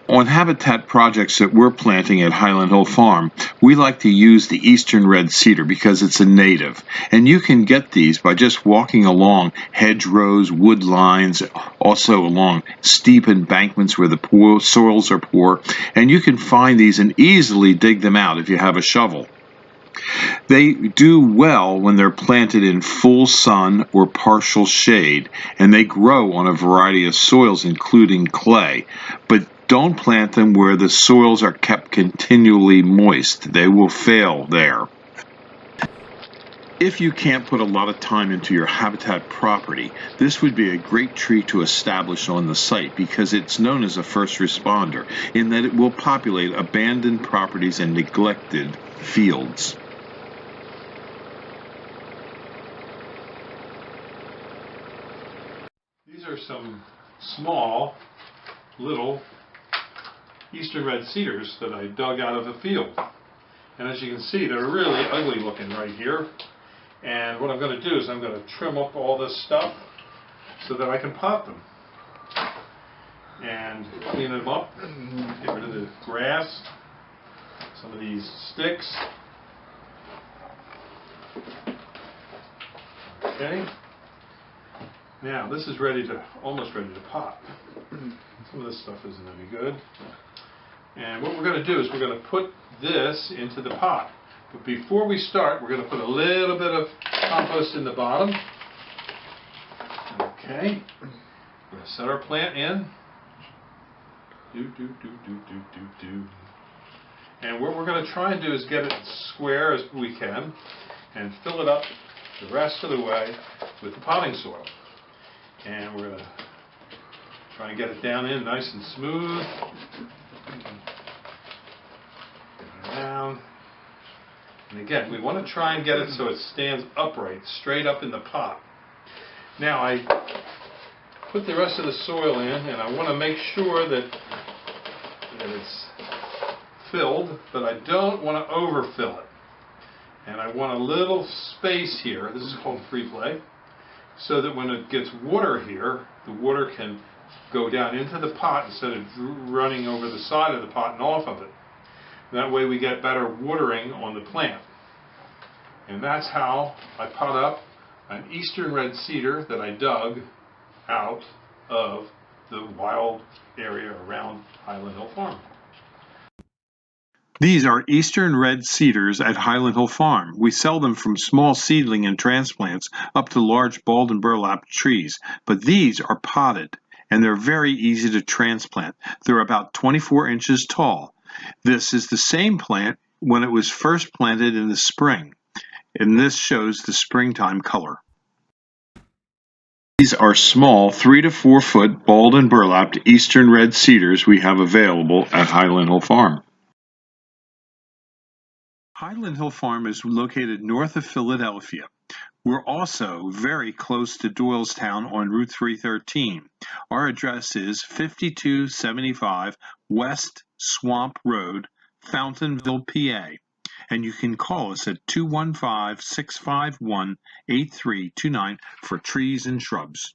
On habitat projects that we're planting at Highland Hill Farm, we like to use the eastern red cedar because it's a native. And you can get these by just walking along hedgerows, wood lines, also along steep embankments where the soils are poor. And you can find these and easily dig them out if you have a shovel. They do well when they're planted in full sun or partial shade, and they grow on a variety of soils, including clay. But don't plant them where the soils are kept continually moist. They will fail there. If you can't put a lot of time into your habitat property, this would be a great tree to establish on the site because it's known as a first responder in that it will populate abandoned properties and neglected fields. These are some small, little eastern red cedars that I dug out of a field. And as you can see, they're really ugly looking right here. And what I'm going to do is I'm going to trim up all this stuff so that I can pot them. And clean them up, get rid of the grass, some of these sticks. Okay. Now this is almost ready to pot. Some of this stuff isn't any good. And what we're going to do is we're going to put this into the pot. But before we start, we're going to put a little bit of compost in the bottom. Okay. We're going to set our plant in. And what we're going to try and do is get it square as we can and fill it up the rest of the way with the potting soil. And we're going to try and get it down in nice and smooth. Get it around. And again, we want to try and get it so it stands upright, straight up in the pot. Now I put the rest of the soil in, and I want to make sure that it's filled, but I don't want to overfill it. And I want a little space here. This is called free play. So that when it gets water here, the water can go down into the pot instead of running over the side of the pot and off of it. That way we get better watering on the plant. And that's how I pot up an eastern red cedar that I dug out of the wild area around Highland Hill Farm. These are eastern red cedars at Highland Hill Farm. We sell them from small seedling and transplants up to large bald and burlap trees, but these are potted and they're very easy to transplant. They're about 24 inches tall. This is the same plant when it was first planted in the spring, and this shows the springtime color. These are small 3 to 4 foot bald and burlapped eastern red cedars we have available at Highland Hill Farm. Highland Hill Farm is located north of Philadelphia. We're also very close to Doylestown on Route 313. Our address is 5275 West Swamp Road, Fountainville, PA. And you can call us at 215-651-8329 for trees and shrubs.